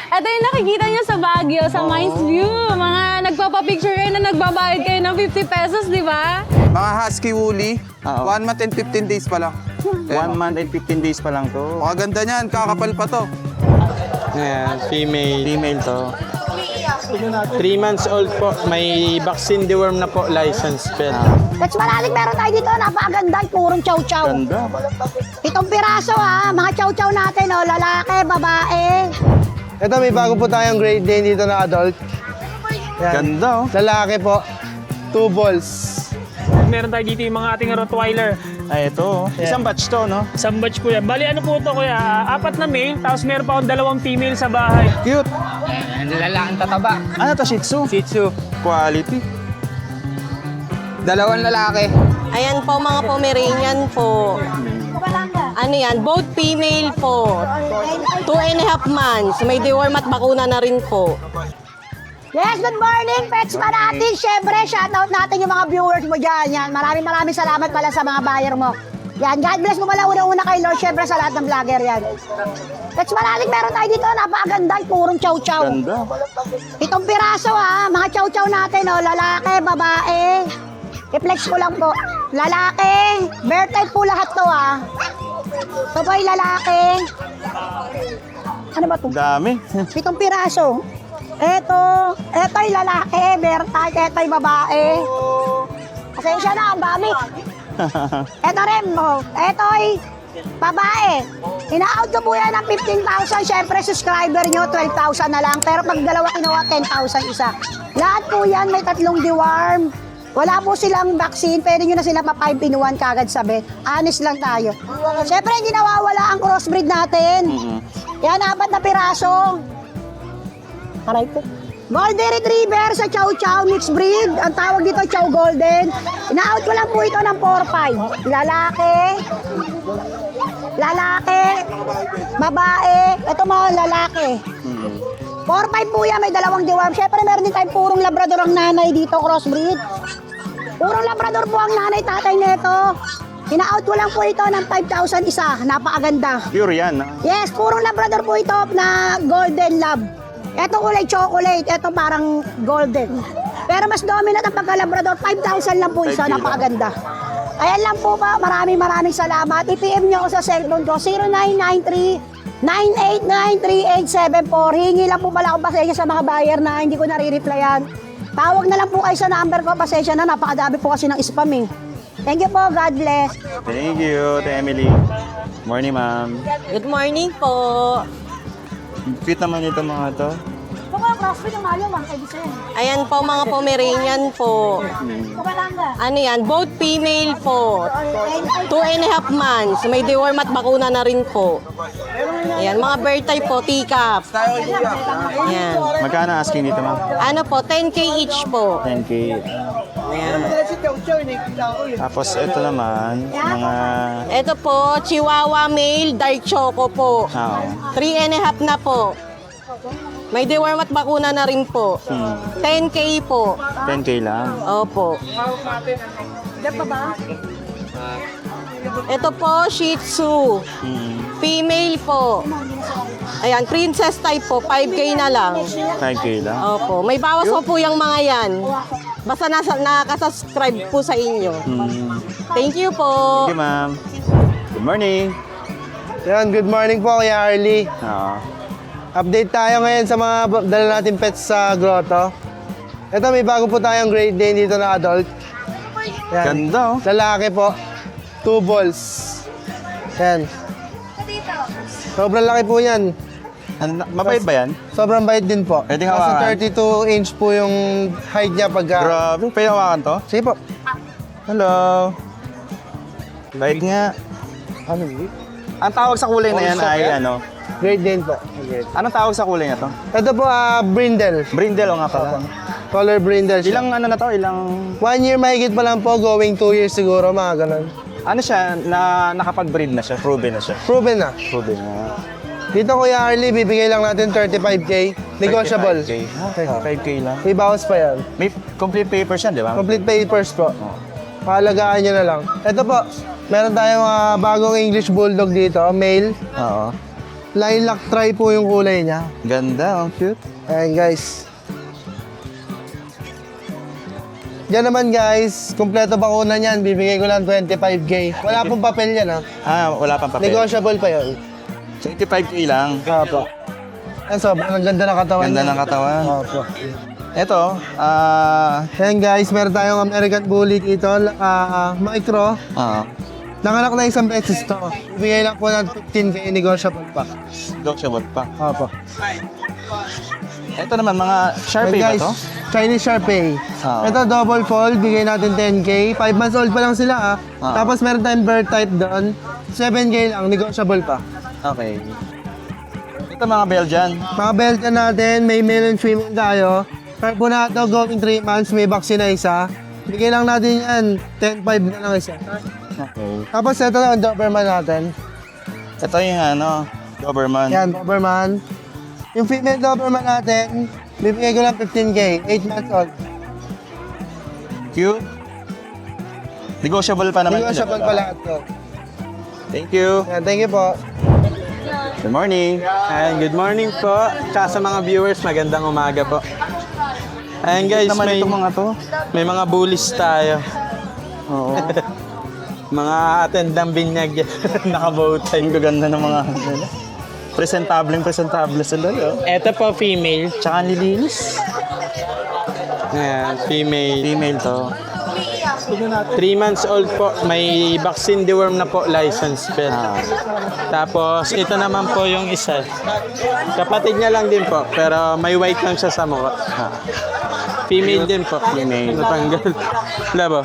Ito yung nakikita nyo sa Baguio, sa Mines View. Mga nagpapapicture kayo na nagbabayad kayo ng 50 pesos, di ba? Mga husky woolly, Oo. 1 month and 15 days pa lang. 1 month and 15 days pa lang to. Maganda niyan, kakapal pa to. Ayan, female. Female to. 3 months old po. May vaccine deworm na po, license pet. Let's Manalig, meron tayo dito, napakaganda, purong chow-chow. Ganda. 7 piraso ha, mga chow-chow natin, oh, lalaki, babae. Ito, may bago po tayong grade din dito na adult. Yan. Ganda oh. Lalaki po, 2 balls. Meron tayo dito yung mga ating Rottweiler. Ay, ito oh. Isang batch to, no? Isang batch kuya. Bali ano po ito kuya? 4 na male, tapos meron pa akong 2 female sa bahay. Cute. Lalaking tataba. Ano to, Shih Tzu? Shih Tzu. Quality. 2 lalaki. Ayan po mga Pomeranian po. Ano yan? Both female po. 2.5 months. May deworm at bakuna na rin po. Yes, good morning, Pets Manalig. Siyempre, shoutout natin yung mga viewers mo dyan. Yan, maraming salamat pala sa mga buyer mo. Yan, God bless mo pala una-una kay Lord. Siyempre sa lahat ng vlogger yan. Pets Manalig, meron tayo dito, napakaganda, purong chow-chow. Ganda. 7 piraso ha, mga chow-chow natin, oh, lalaki, babae. I-flex ko lang po. Lalaki, bear type po lahat to ha. Ito po yung lalaki. Ano ba to? Dami. 7 piraso. Ito yung lalaki, bear type, ito yung babae. Pasensya na, ang dami. Ito rin, oh. Ito ay babae. Ina-out ko po yan ng 15,000. Siyempre, subscriber nyo, 12,000 na lang. Pero pag dalawa kinuha, 10,000 isa. Lahat po yan, may 3 deworm. Wala po silang vaccine. Pwede nyo na sila pa-5 in 1 kagad sa vet. Honest lang tayo. Siyempre, hindi nawawala ang crossbreed natin. Yan, 4 na piraso. Aray po. Golden Retriever sa Chow Chow mixed breed. Ang tawag dito Chow Golden. Ina-out ko lang po ito ng 4-5. Lalaki. Lalaki. Babae. Ito mga lalaki. 4-5 po yan. May 2 deworm. Siyempre meron din tayong purong Labrador ang nanay dito. Crossbreed. Purong Labrador po ang nanay tatay nito. Ina-out ko lang po ito ng 5,000 isa. Napakaganda. Pure yan, no? Yes, purong Labrador po ito na Golden Lab. Ito kulay chocolate, ito parang golden. Pero mas dominant ang pagka-Labrador, 5,000 lang po isa, 5K lang. napakaganda. Ayan lang po ba, maraming salamat. I-PM nyo ako sa cellphone ko, 0993-989-3874. Hingi lang po pala ako pasensya sa mga buyer na hindi ko nare-replyan. Tawag na lang po kayo sa number ko, pasensya na, napakadami po kasi ng spam eh. Thank you po, God bless. Thank you, Emily. Morning, ma'am. Good morning po. Cute naman ito mga to. Ito ka, crossfit yung mahal yung 1,500. Ayan po mga Pomeranian po. Ano yan? Both female po. 2.5 months. May deworm at bakuna na rin po. Ayan, mga bird type po, teacup. Ayan. Magkano asking dito, ma'am? Ano po, 10K each po. 10K. Ayan. Tapos ito naman, mga... Ito po, Chihuahua male, dark choco po. 3.5 na po. May deworm at bakuna na rin po. 10K po. 10K lang. Opo. Ito po, Shih Tzu. Female po. Ayan, princess type po, 5K na lang. 5K lang. Opo. May bawas po yung mga yan. Basta nakaka-subscribe po sa inyo. Thank you po. Thank you, ma'am. Good morning. Yan, good morning po, Kuya Arlie. Oo. Update tayo ngayon sa mga dala natin pets sa grotto. Ito, may bago po tayong grade din dito na adult. Yan. Ganda, oh. Lalaki po, 2 balls. Yan. Sobrang laki po yan. Mabait ba yan? Sobrang bait din po. Pwede hawakan? Nasa 32 inch po yung height niya pagka... Grabe, pwede hawakan to? Sige po. Hello. Bait nga. Ano yun? Ang tawag sa kulay na yan ay ano? Grade din po. Anong tawag sa kulay na to? Ito po, brindle. Brindle o nga pala. Color brindle siya. Ilang ano na to? Ilang... 1 year mahigit pa lang po, going 2 years siguro, mga ganun. Ano siya? Na nakapag-breed na siya? Proven na siya? Proven na. Proven na. Dito, Kuya Arlie, bibigay lang natin 35K. Negotiable. 35K. Okay, 5K lang. May bawas pa yan. May complete papers yan, di ba? Complete papers po. Pahalagaan nyo na lang. Ito po, meron tayong bagong English Bulldog dito, male. Oo. Lilac try po yung kulay niya. Ganda, oh, cute. Ayan guys. Yan naman guys, kumpleto bakuna niyan, bibigay ko lang 25K. Wala pong papel yan ha. Wala pang papel. Negotiable pa yun. 25K lang. Opo. Yan, sobrang ganda ng katawan Ganda niya. ng katawan. Opo. Ito, Ayan guys, meron tayong American Bully dito, micro. Nanganak na isang beses to. Bibigay lang po ng 15K, negotiable pa. negotiable pa. Opo. Ito naman, mga Sharpie Ayan, guys, ba to? Chinese Sharpie. Ah. Ito double fold, bigay natin 10K. 5 months old pa lang sila Tapos meron tayong bird type doon. 7K lang, negotiable pa. Okay. Ito mga Belgian. Mga Belgian natin, may male and female tayo. Carbonato, going 3 months, may vaccine na isa. Bigay lang natin yan, 10.5 na lang isa. Okay. Tapos ito na ang Doberman natin. Ito yung ano, Doberman. Yan, Doberman. Yung female Doberman natin, bibigay ko lang 15K, 8 months old. Cute. Negotiable pa naman. Negotiable pa lahat to. Thank you. Yan, thank you po. Good morning. Ayan, good morning po. Tsaka sa mga viewers, magandang umaga po. Ayan guys, Naman may, itong mga to. may mga bullies tayo. Oo. Mga atendang binyag yan. Nakabowtie. Ang gaganda ng mga presentable sila. Oh. Ito po, female. Tsaka nilinis. Ayan, female. Female to. 3 months old po. May vaccine deworm na po, license pet. Tapos, ito naman po yung isa. Kapatid niya lang din po, pero may white lang siya sa mukha. Female din po. Female. Natanggal. Labo.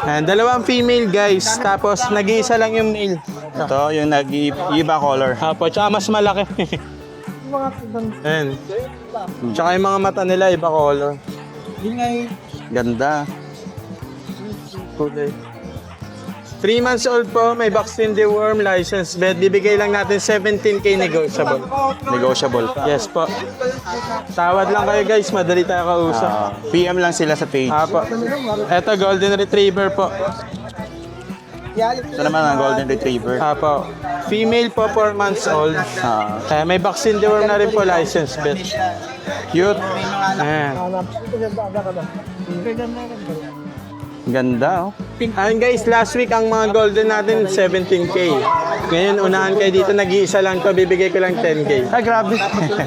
Ayan, dalawang female guys. Tapos, nag-iisa lang yung male. Ito yung nag-iba color. Apo, tsaka mas malaki. Ayan. Tsaka yung mga mata nila, iba color. Ganda. 3 months old po, may vaccine deworm, license vet. Bibigay lang natin 17K negotiable. Negotiable pa. Yes po. Tawad lang kayo guys, madali tayo kausap. PM lang sila sa page. Apo. Eto, golden retriever po. Ito naman ang Golden Retriever. Apo. Female po, 4 months old. May vaccine deworm na rin po, license vet. Cute. Ayan. Ganda, oh. Ayun guys, last week ang mga golden natin 17K. Ngayon, unahan kayo dito, nag-iisa lang to, bibigay ko lang 10K. Ay, grabe.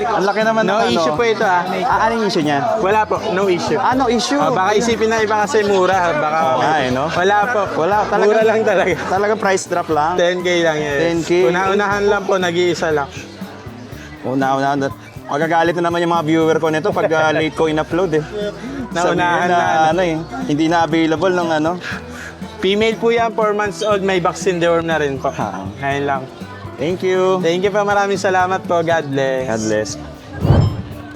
Ang laki naman No ng issue po ito Anong issue niya? Wala po, no issue. No issue. Baka isipin na iba kasi mura. Baka no? Wala po. Wala, talaga. Mura lang talaga. Talaga price drop lang. 10K lang yan. 10K. Una-unahan lang po, nag-iisa lang. Una. Magagalit na naman yung mga viewer ko nito pag late ko in-upload eh. Naunahan Sabihin na. hindi na available ng ano. Female po yan, 4 months old, may vaccine deworm na rin po. Ngayon lang. Thank you. Thank you po, maraming salamat po. God bless. God bless.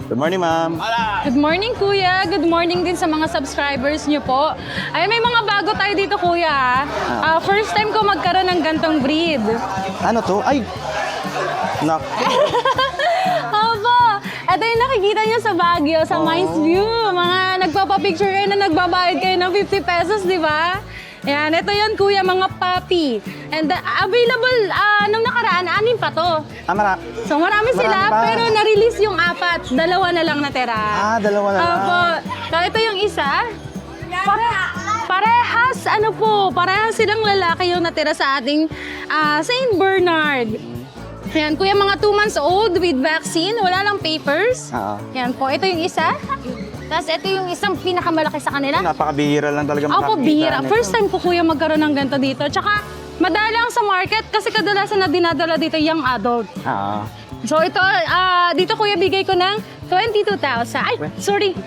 Good morning, ma'am. Good morning, Kuya. Good morning din sa mga subscribers niyo po. Ay, may mga bago tayo dito, Kuya. First time ko magkaroon ng gantong breed. Ano to? Ay! Nak. Opo. Ito yung nakikita niyo sa Baguio, sa Mines View. Mga nagpapapicture kayo na nagbabayad kayo ng 50 pesos, di ba? Yan, ito yun, Kuya, mga puppy. And available, nung nakaraan, 6 pa to. So marami sila, Marami pa. pero na-release yung 4. 2 na lang natira. 2 na lang. Opo. So ito yung isa. Parehas, parehas silang lalaki yung natira sa ating St. Bernard. Yan, Kuya, mga 2 months old with vaccine, wala lang papers. Yan po, ito yung isa. Tapos ito yung isang pinakamalaki sa kanila. Napakabihira lang talaga makakita. Opo, bihira. nito. First time ko, Kuya, magkaroon ng ganito dito. Tsaka, madalang sa market kasi kadalasan na dinadala dito young adult. So ito, dito Kuya, bigay ko ng 22,000. Ay, sorry.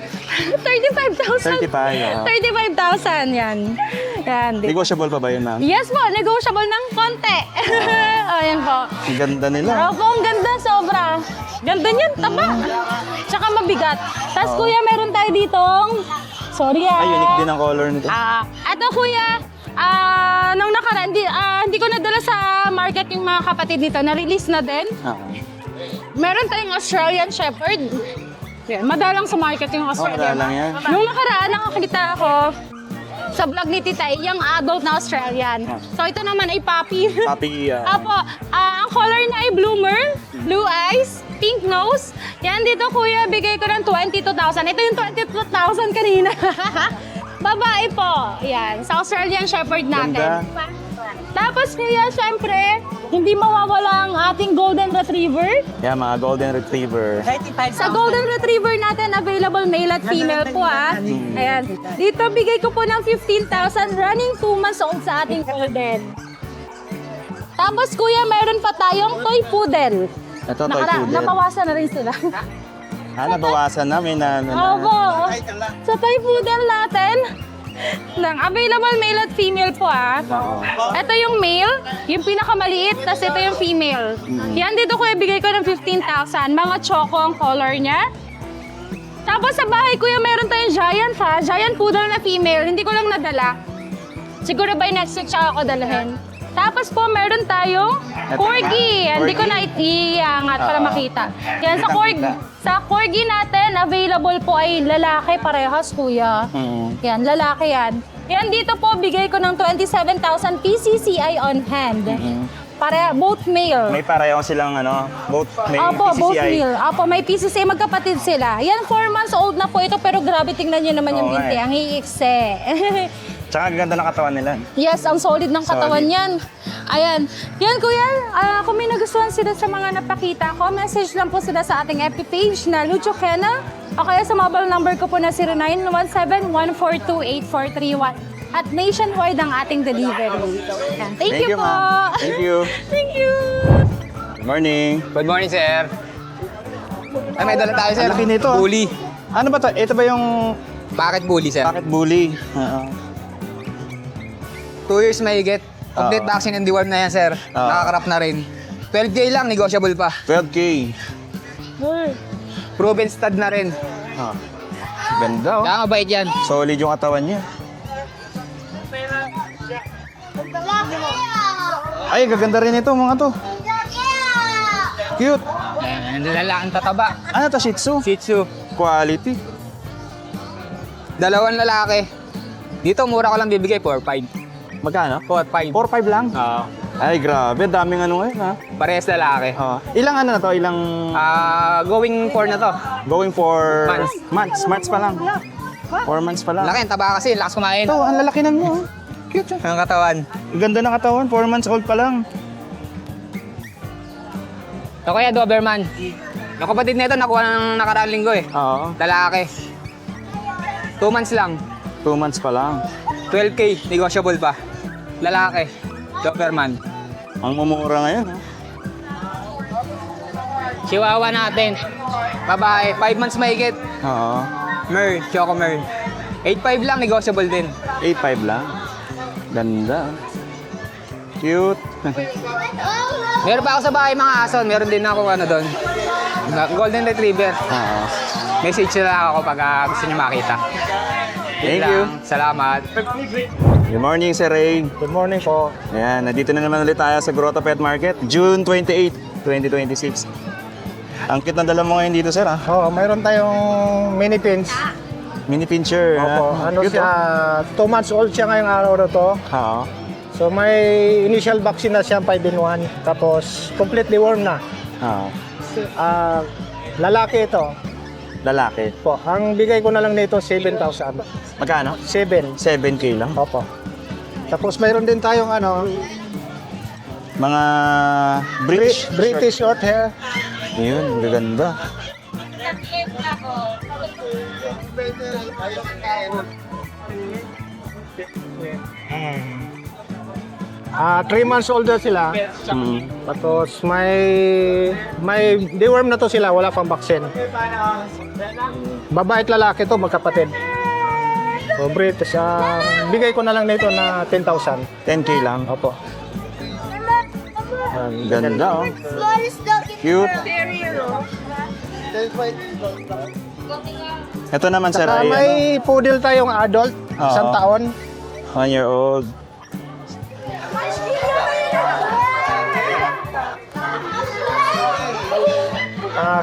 35,000. 35,000, yan. Yan. Negotiable pa ba yun, ma'am? Yes po, negotiable ng konti. Ayan po. Ang ganda nila. Opo, ang ganda, sobra. Ganda niyan, taba. Tsaka mabigat. Tapos Kuya, meron tayo ditong, sorry Ay, unique din ang color nito. Ito Kuya, nung nakaraan, hindi ko nadala sa market yung mga kapatid nito. Na-release na din. Meron tayong Australian Shepherd. Yan, madalang sa market yung Australian. madalang yan. Nung nakaraan, nakakita ako, sa vlog ni Titay, yung adult na Australian. So ito naman ay puppy. Puppy, Apo, ang color niya ay bloomer, blue eyes, pink nose. Yan dito kuya, bigay ko ng 22,000. Ito yung 22,000 kanina. Babae po. Yan, sa Australian Shepherd natin. Ganda. Tapos kuya, syempre, hindi mawawala ang ating Golden Retriever. Yan, mga golden retriever. Sa Golden Retriever natin, available male at female po Ayan. Dito, bigay ko po ng 15,000 running 2 months old sa ating Golden. Tapos kuya, meron pa tayong toy poodle. Ito, toy poodle. Nabawasan na rin sila. Nabawasan namin na. Opo. Sa toy poodle natin, available male at female po Ito yung male, yung pinakamaliit, tapos ito yung female. Yan dito kuya, bigay ko ng 15,000. Mga choco ang color niya. Tapos sa bahay kuya, meron tayong giant giant poodle na female. Hindi ko lang nadala. Siguro by next week siya ako dalahin. Tapos po, meron tayong corgi. Hindi ko na iangat para makita. Yan, sa corgi natin, available po ay lalaki parehas, kuya. Yan, lalaki yan. Yan, dito po, bigay ko ng 27,000 PCCI on hand. Para both male. May pareho silang both may Apo, both PCCI. male. Apo, may PCCI, magkapatid sila. Yan, 4 months old na po ito, pero grabe, tingnan nyo naman yung Oo, binti. Ang iikse. Tsaka ganda ng katawan nila. Yes, ang solid ng katawan yan. Ayan. Yan, kuya. Kung may nagustuhan sila sa mga napakita ko, message lang po sila sa ating FB page na Lucho Kena o kaya sa mobile number ko po na 0917-142-8431. At nationwide ang ating delivery. Ayan. Thank you po. ma'am. Thank you. Thank you. Good morning. Good morning, sir. Ay, may dala tayo, sir. Ang laki nito, Bully. Ano ba to? Ito ba yung Bakit bully, sir? pocket bully? 2 years may higit. Complete vaccine and deworm na yan, sir. Nakakarap na rin. 12K lang, negotiable pa. 12K. Proven stud na rin. Ganda Kaya mabait yan. Solid yung katawan niya. Ay, gaganda rin ito mga to. Cute. Lalaking tataba. Ano to, Shih Tzu? Shih Tzu. Quality. 2 lalaki. Dito, mura ko lang bibigay, 4-5. Magkano? 4-5. 4-5 lang? Oo. Ay, grabe. Daming ngayon ha. Parehas lalaki. Ilang na to? Ilang Going 4 na to. going for Months. Months pa lang. 4 months pa lang. Laki, ang taba kasi, lakas kumain. Ito, ang lalaki na mo. Cute siya. Ang katawan. Ganda ng katawan. 4 months old pa lang. Ito kaya, Doberman. Yung kapatid nito, nakuha ng nakaraang linggo eh. Oo. Lalaki. 2 months lang. 2 months pa lang. 12K, negotiable pa. Lalaki. Doberman. Ang mumura ngayon. Chihuahua natin. Babae, 5 months mahigit. Oo. Mer, Choco Mer. 8.5 lang, negotiable din. 8.5 lang. Ganda. Cute. Meron pa ako sa bahay mga aso. Meron din ako doon. Golden Retriever. Oo. Message na lang ako pag gusto niyo makita. Thank Yun you. lang. Salamat. Good morning, Sir Ray. Good morning po. Ayan, nandito na naman ulit tayo sa Grotto Pet Market. June 28, 2026. Ang cute na dala mo ngayon dito, sir, ha? Oo, mayroon tayong mini pins. Mini pincher. Opo, ano Cute, siya, 2 months old siya ngayong araw na to. Oo. So may initial vaccine na siya 5-in-1. Tapos completely warm na. Oo. Lalaki ito. Lalaki. Po, ang bigay ko na lang nito 7,000. Magkano? 7. 7K lang. Opo. Tapos mayroon din tayong Mga British. British short hair. Yun, gaganda. Ah, 3 months old na sila. Tapos may deworm na to sila, wala pang vaccine. Babae at lalaki to, magkapatid. So British, bigay ko na lang nito na 10,000. 10K lang. Opo. Ganda, oh. Cute. Ito naman, sir, Saka ay may poodle tayong adult, Oo. 1 taon. 1 year old.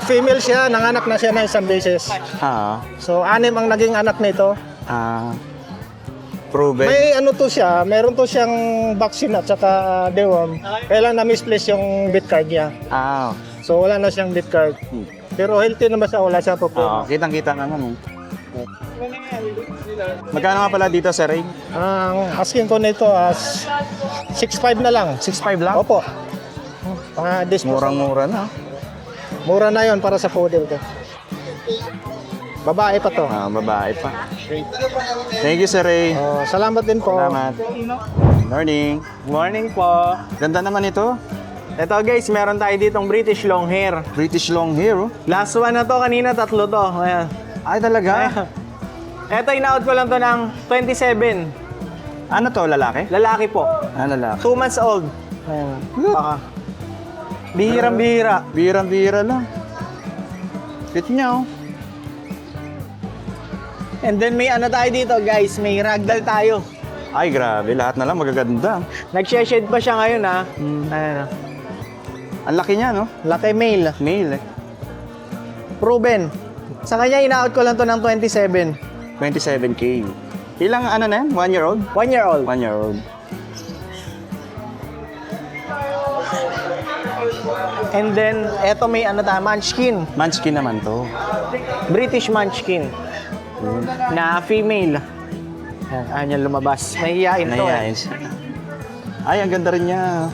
Female siya, nanganak na siya na 1 beses. Ah. So 6 ang naging anak nito. Ah. Proven. May ano to siya, meron to siyang vaccine at saka deworm. Kailan na-misplace yung bit card niya. Ah, So wala na siyang bit card. Pero healthy naman siya, wala siya oo. problema. Kitang-kita naman. Magkano nga pala dito, Sir Ray? Ang asking ko nito as 6.5 na lang. 6.5 lang? Opo. Murang-mura na. Mura na yon para sa poodle ko. Babae pa to. Ah, babae pa. Thank you, Sir Ray. Salamat din po. Salamat. Morning. Morning po. Ganda naman ito. Ito guys, meron tayo ditong British Longhair. British Longhair, oh. Last one na to, kanina 3 to. Ayan. Ay, talaga? Ito, in-out ko lang to ng 27. Ano to, lalaki? Lalaki po. Ah, lalaki. 2 months old. Ayan. Baka. Bihirang-bihira. Bira-bira lang. Fit niya, oh. And then may ano tayo dito guys, may ragdoll tayo. Ay, grabe. Lahat na lang magaganda. Nag-shed pa siya ngayon ha. Ayan. Ang laki niya, no? Laki male. Male, eh. Proven. Sa kanya, in-out ko lang to ng 27. 27K. Ilang ano na yan? 1 year old? 1 year old. 1 year old. And then, eto may ano tayo, munchkin. Munchkin naman to. British munchkin. Na female. Ayan lumabas. Nahihiyain to. Nahihayin siya. Ay, ang ganda rin niya.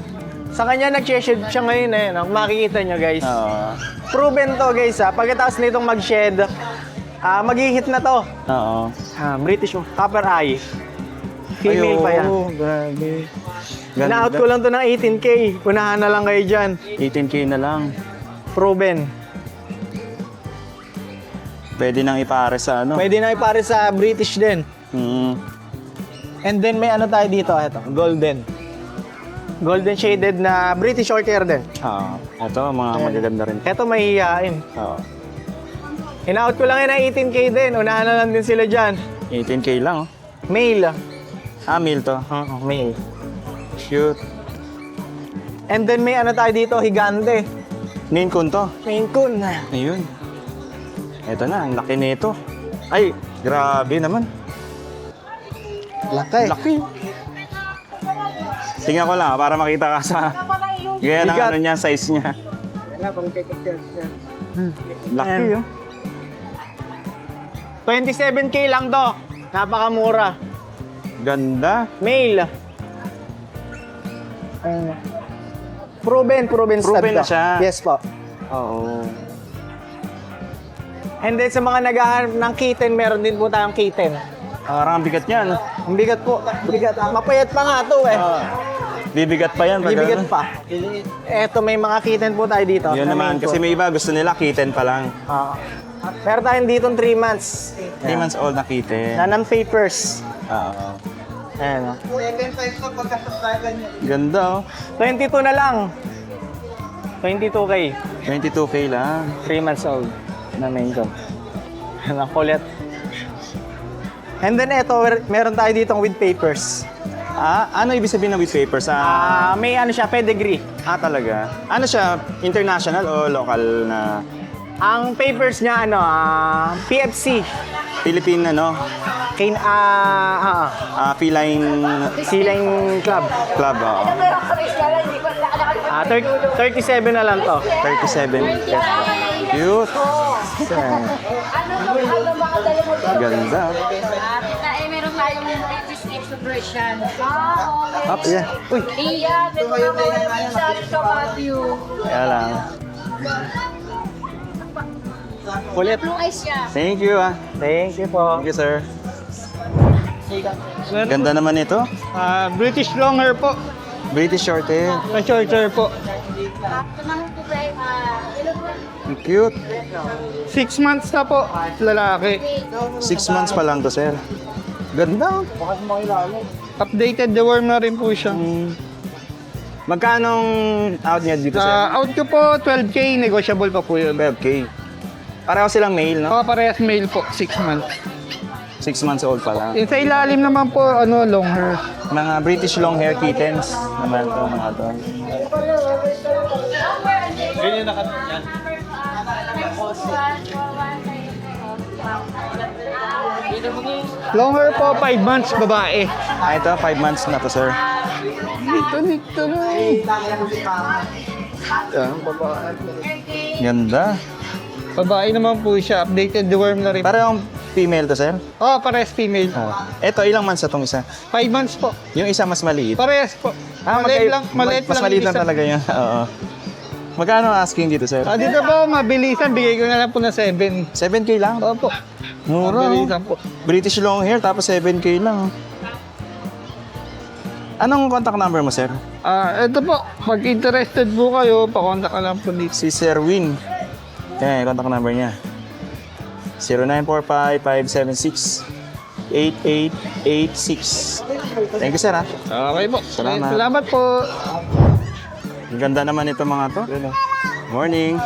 Sa kanya, nag-shed siya ngayon eh. Kung makikita nyo guys. Oo. Proven to guys ha. Pagkatapos nitong mag-shed, mag-hit na to. Oo. British copper eye. Female pa yan. Grabe. Na-out ko lang to ng 18K. Unahan na lang kayo dyan. 18K na lang. Proven. Pwede nang ipare sa ano. Pwede na ipare sa British din. And then may ano tayo dito. Ito, golden. Golden shaded na British short hair din. Oo. Ito, mga magaganda rin. Ito mahihiyain. Oo. In-out ko lang yun ng 18K din. Unahan na lang din sila dyan. 18K lang, oh. Male. Ah, male to. Male. Cute. And then may ano tayo dito, higante. Maine Coon to. Maine Coon. Ayun. Ito na, ang laki nito. Ay, grabe naman. Laki. Laki. Tingnan ko lang para makita ka sa gaya ng Bigat. ano niya, size niya. Laki, oh. 27K lang to. Napakamura. Ganda. Male. Proven Proven stud na to. siya. Yes po. Oo. And then sa mga naghahanap ng kitten, meron din po tayong kitten. Parang ang bigat niya, no? Ang bigat po. Bigat. Mapayat pa nga to eh. Bibigat pa yan. pag Bibigat ano. pa. Eto, may mga kitten po tayo dito. Yun na naman, Maine kasi Coon. may iba gusto nila kitten pa lang. Meron tayong dito 3 months. 3 months old na kitten. Na non-papers. Oo. Ayan. Ganda, oh. 22 na lang. 22K. 22K lang. 3 months old na Maine Coon. Ang kulit. And then eto, meron tayo ditong with papers. Ah, ano ibig sabihin ng with papers? May ano siya, pedigree. Talaga? Ano siya? International o local na Ang papers niya, ano, PFC. Philippine, ano? Feline Feline Club. Club, oo. 37 na lang to. 37. Cute. Ganda. Meron tayong British Extra version. Up, yeah. Uy, Iya, meron tayong sa Matthew. kaya lang. Kulit. Blue eyes siya. Thank you, ah. Thank you po. Thank you, sir. Ganda naman ito. British Longhair po. British short hair. Short hair po. Ang cute. 6 months na po. Lalaki. 6 months pa lang to, sir. Ganda. Updated deworm na rin po siya. Magkano out niya dito, sir? Out ko po 12K, negotiable pa po yun. 12K. Pareho silang male, no? Parehas male po, 6 months. 6 months old pa lang. Sa ilalim naman po, long hair. Mga British long hair kittens naman to, mga to. Long hair po, 5 months, babae. Ah, ito, 5 months na to, sir. Nito na. Yan, babae. Ganda. Babae naman po siya, updated deworm na rin. Parang female to, sir? Oh, parehas female. Ito, ilang months na tong isa? 5 months po. Yung isa mas maliit. Parehas po. Maliit mas lang maliit yung lang isa. talaga yun. Oo. Magkano ang asking dito, sir? Dito po, mabilisan. Bigay ko na lang po na 7. 7K lang? Opo. Mura. Mabilisan po. British long hair, tapos 7K lang. Anong contact number mo, sir? Ito po. Pag interested po kayo, pakontak ka lang po dito. Si Sir Win. Yan, yung contact number niya. 0945-576-8886. Thank you, sir, ha? Okay po. Salamat. Salamat po. Ang ganda naman ito mga to. Morning.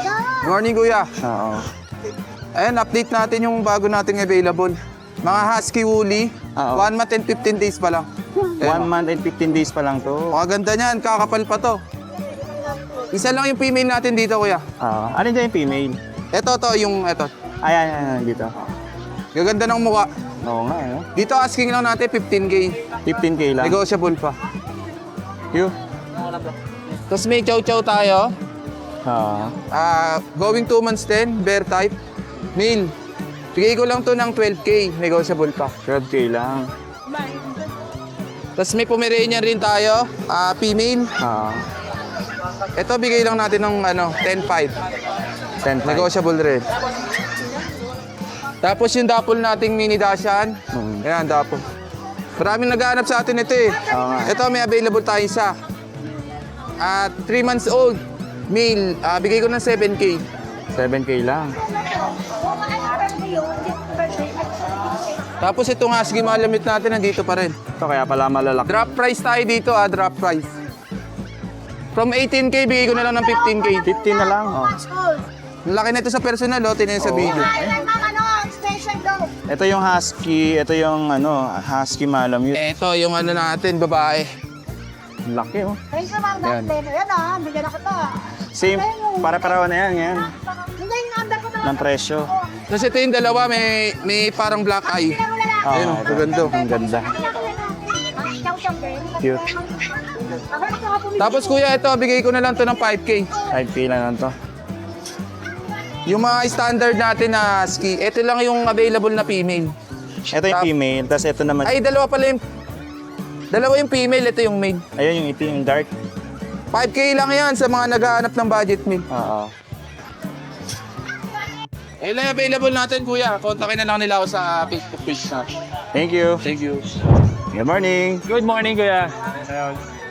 Morning, kuya. Oo. Ayan, update natin yung bago nating available. Mga Husky Woolly, Oo. 1 month and 15 days pa lang. 1 month and 15 days pa lang to. Makaganda niyan, kakapal pa to. Isa lang yung female natin dito, kuya. Ano dyan yung female? Ito, ito. Ayan, dito. Gaganda ng mukha. Oo nga, eh. Dito asking lang natin 15K. 15K lang. Negotiable pa. You? Tapos may chow-chow tayo. Oo. Going 2 months din, bear type. Male. Bigay ko lang to ng 12K. Negotiable pa. 12K lang. Tapos may Pomeranian rin tayo. Female. Oo. Ito bigay lang natin ng 10.5. 10 Negotiable rin. Tapos yung dapol nating mini dashan. Ayan, dapol. Maraming naghahanap sa atin ito eh. Oo nga. Ito may available tayo isa. 3 months old. Male. Bigay ko ng 7K. 7K lang. Tapos itong husky malamit natin nandito pa rin. Ito kaya pala malalaki. Drop price tayo dito drop price. From 18K, bigay ko na lang ng 15K. 15 na lang. Oh. Ang laki na ito sa personal, tinin sa video. Ito yung husky, ito yung husky malamute. Ito yung natin, babae. Laki, oh. Thanks naman, Yan. Yan bigyan na kita. Same, para-parawan na yan. Hindi yung number ko Ng presyo. Tapos ito yung dalawa, may parang black eye. Ayun, ito. maganda. Ang ganda. Cute. Tapos kuya, ito, bigay ko na lang to ng 5K. 5K lang lang to. Yung mga standard natin na husky, ito lang yung available na female. Ito yung female, tapos ito naman. Ay, dalawa pala yung... Dalawa yung female, ito yung male. Ayun yung itim, yung dark. 5K lang yan sa mga naghahanap ng budget meal. Oo. Ayun lang available natin, kuya. Kontakin na lang nila ako sa Facebook page na. Thank you. Thank you. Good morning. Good morning, kuya.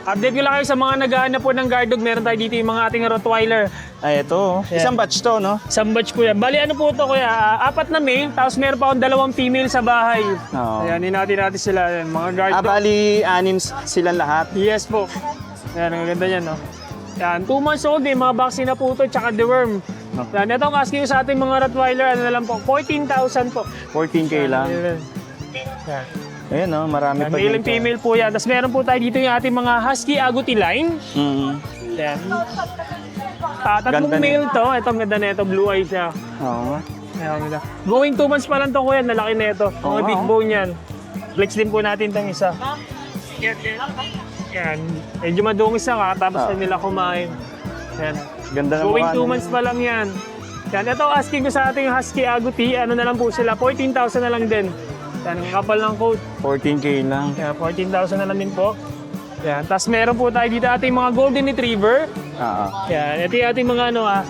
Update ko lang kayo sa mga naghahanap po ng guard dog. Meron tayo dito yung mga ating Rottweiler. Ay, ito. Isang batch to, no? Isang batch, kuya. Bali, ano po ito, kuya? 4 na male, tapos meron pa akong 2 female sa bahay. Oo. Ayan, natin sila. Ayan, mga guard dog. Bali, 6 silang lahat. Yes po. Ayan, ang ganda yan, no? Yan, 2 months old, mga vaccine na po ito, tsaka deworm. Yan, ito ang asking sa ating mga Rottweiler, ano na lang po, 14,000 po. 14K lang. Ayan. Yan. Ayun, no? Marami Yan, pa male and dito. female po yan. Tapos meron po tayo dito yung ating mga Husky Agouti line. Yan. Tatlong Ganda male to. Ito, ang ganda na ito. Blue eye siya. Oo. Ayan, ganda. Going 2 months pa lang to, kuya. Nalaki na ito. Mga Oo, big oo. bone yan. Flex din po natin itong isa. Yan. Medyo madungis na ka, tapos na nila kumain. Yan. Ganda ng Going mukha, 2 no? months pa lang yan. Yan. Ito, asking ko sa ating Husky Agouti. Ano na lang po sila? 14,000 na lang din. Yan. Ang kapal ng coat. 14K lang. Yan. 14,000 na lang din po. Yan. Tapos meron po tayo dito ating mga Golden Retriever. Oo. Yan. Ito yung ating mga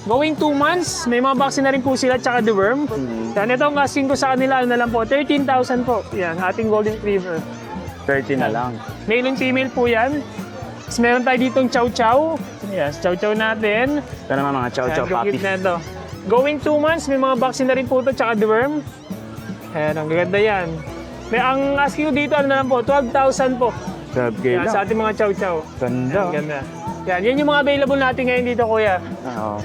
going 2 months. May mga vaccine na rin po sila tsaka deworm. Yan. Ito ang asking ko sa kanila. Ano na lang po? 13,000 po. Yan. Ating Golden Retriever. 30 na lang. Male and female po yan. Tapos meron tayo ditong chow chow. Yes, chow chow natin. Ito naman mga chow-chow Ayan, puppy. cute na ito. Going 2 months, may mga vaccine na rin po ito, tsaka deworm. Ayan, ang ganda yan. May, ang asking ko dito, ano na lang po, 12,000 po. 12K Yan, lang. sa ating mga chow chow. Ganda. Ayan, ganda. Yan, yan yung mga available natin ngayon dito, kuya. Oo.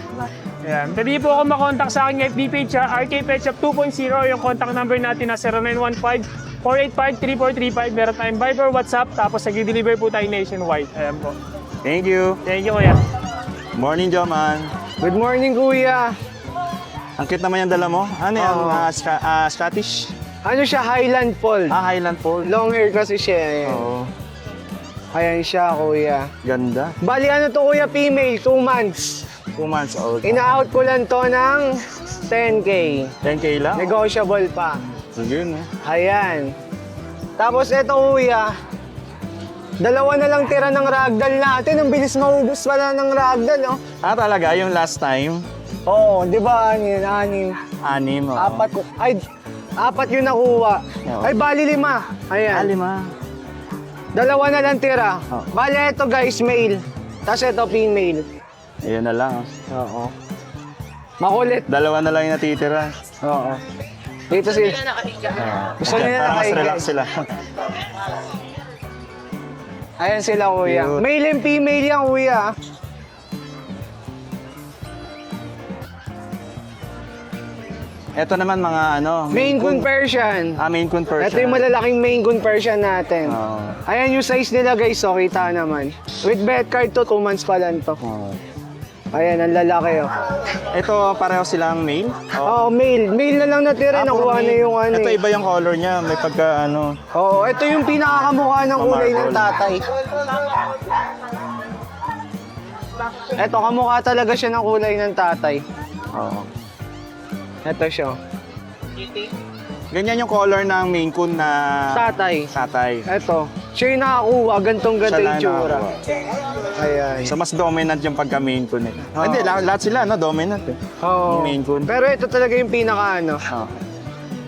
Ayan, pwede po ako makontak sa aking FB page, RK Pet Shop 2.0. Yung contact number natin na 0915-485-3435. Meron tayong Viber, WhatsApp, tapos nag-deliver po tayo nationwide. Ayan po. Thank you. Thank you, kuya. Morning, Joman. Good morning, kuya. Ang cute naman yung dala mo. Ano yan? Scottish? Ano siya, Highland Fold. Highland Fold. Long hair kasi siya. Ayan. Oo. Ayan siya, kuya. Ganda. Bali, ano to, kuya, female, 2 months. 2 months old. Ina-out ko lang to ng 10K. 10K lang? Negotiable pa. Yun eh. Ayan. Tapos ito, kuya. 2 na lang tira ng ragdoll natin. Ang bilis maubos pala ng ragdoll, no? Talaga, yung last time? Oo, di ba? 6. 6, oo. 4 yung nakuha. Oo. Ay, bali 5. Ayan. 5. 2 na lang tira. Oo. Bali, ito guys, male. Tapos ito, female. Ayun na lang. Oo. Makulit. 2 na lang yung natitira. Oo. Dito sila. Gusto nila Para mas nakahiga. relax sila. Ayan sila, kuya. Cute. Male and female yan, kuya. Ito naman mga ano. Maine Coon Persian. Maine Coon Persian. Ito yung malalaking Maine Coon Persian natin. Oo. Ayan yung size nila, guys. So, kita naman. With bet card to, 2 months pa lang to. Oo. Ayan, ang lalaki, oh. Ito, pareho silang male? Oo, male. Male na lang natira. Nakuha na yung ano. Ito eh. iba yung color niya. May pagka ano. Oo, ito yung pinakakamukha ng kulay ng Marble. tatay. Ito, kamukha talaga siya ng kulay ng tatay. Oo. Ito siya. Ganyan yung color ng Maine Coon na Tatay. tatay. Ito. Siya yung nakakuha. Gantong Siya ganda lang yung tsura. nakakuha. Ayan. So mas dominant yung pagka Maine Coon eh. Oo. Hindi, lahat sila no, dominant eh. Oo. Yung Maine Coon. Pero ito talaga yung pinaka ano. Oo.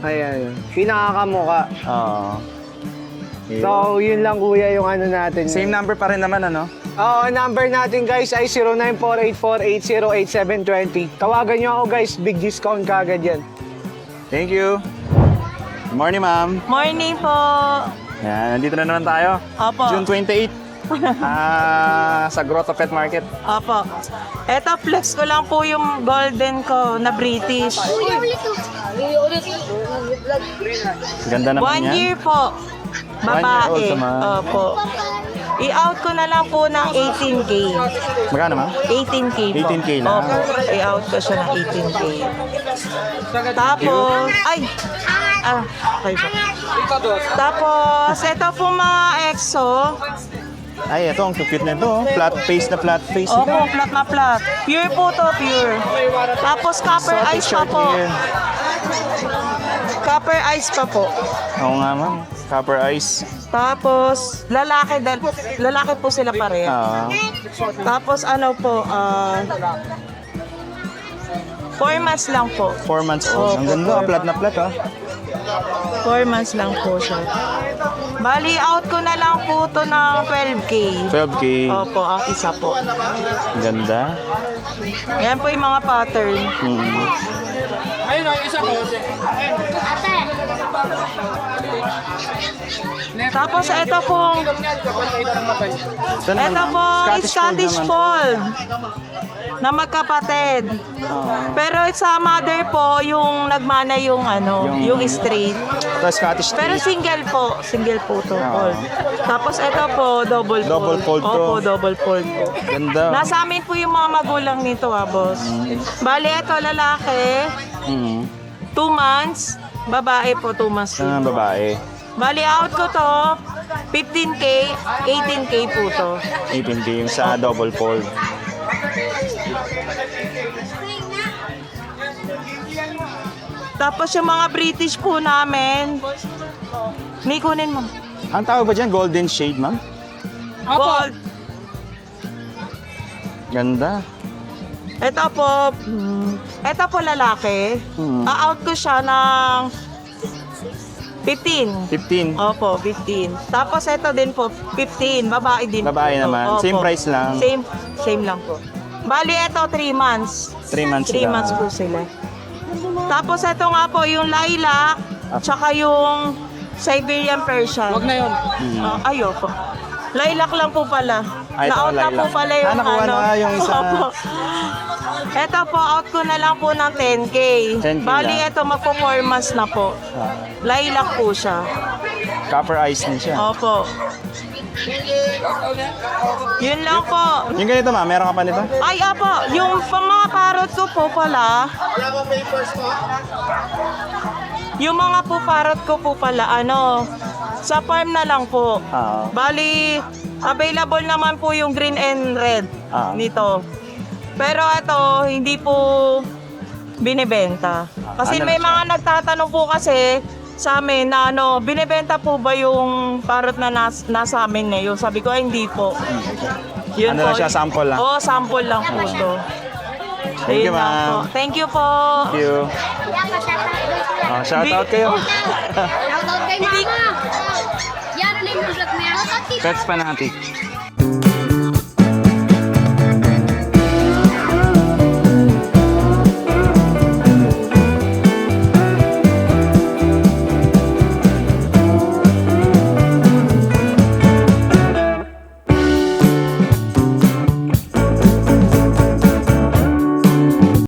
Ayan. Pinakakamukha. Oo. So, yun lang kuya yung ano natin. Same number pa rin naman ano? Oo, number natin guys ay 094848080720. Tawagan nyo ako guys, big discount kagad yan. Thank you. Good morning, ma'am. Morning po. Yan, nandito na naman tayo. Opo. June 28. Sa Grotto Pet Market. Opo. Eto, flex ko lang po yung golden ko na British. Ganda naman 1 yan. year po. 1 year old Babae. ka, ma'am. Opo. I-out ko na lang po ng 18K. Magkano, ma'am? 18K po. 18K lang. Opo. I-out ko siya ng 18K. Tapos, okay po. Tapos, ito po mga EXO. Ay, ito, ang cute na ito. Flat face na flat face. Opo, flat na flat. Pure po to, pure. Tapos, copper Exotic eyes pa short po. hair. Copper eyes pa po. Oo nga, ma'am. Copper eyes. Tapos, lalaki po sila pareho. Tapos, ano po, 4 months lang po. 4 months old. Ang ganda, flat na flat, ah. 4 months lang po siya. Bali, out ko na lang po to ng 12K. 12K. Opo, ang isa po. Ang ganda. Yan po yung mga pattern. Tapos, ito po, Scottish Fold na magkapatid. Pero sa mother po, yung nagmana yung yung straight. Ito, Scottish Pero Straight. single po to fold. Tapos ito po, double fold. Double fold to. Opo, double fold po. Ganda. Nasa amin po yung mga magulang nito, boss. Bali, ito lalaki, 2 months. Babae po, 2 months. din po. Babae. Bali, out ko to, 15K, 18K po to. 18K yung sa double fold. Tapos yung mga British po namin, may kunin mo. Ang tawag ba dyan? Golden shade, ma'am? Gold. Ganda. Ito po lalaki. A-out ko siya ng 15. 15. Opo, 15. Tapos ito din po, 15. Babae din Babae po. naman. Opo. Same price lang. Same lang po. Bali, ito 3 months. 3 months 3 lang. months po sila. Tapos ito nga po, yung lilac, tsaka yung Siberian Persian. Huwag na yun. Ayoko. Lilac lang po pala. Ay, ito, Na-out na po lilac. pala yung Nakuha na yung isa. Opo. Ito po, out ko na lang po ng 10K. 10K Bali, lang. ito magpo-4 na po. Lilac po siya. Copper eyes din siya. Opo. Yun lang po. Yung ganito, ma'am, meron ka pa nito? Ay, apo, yung mga parrot ko po pala. Yung mga po parrot ko po pala, sa farm na lang po. Bali, available naman po yung green and red nito. Pero ito, hindi po binibenta. Kasi may mga nagtatanong po kasi sa amin na binibenta po ba yung parrot na nasa amin ngayon? Sabi ko, ay hindi po. Yun Ano lang siya, sample lang? Oo, sample lang po ito. Thank you, Ayun lang po. ma'am. Thank you po. Thank you. Shout out kayo. Shoutout kay Mama. Yan, ano yung vlog mo yan? Pets Fanatic.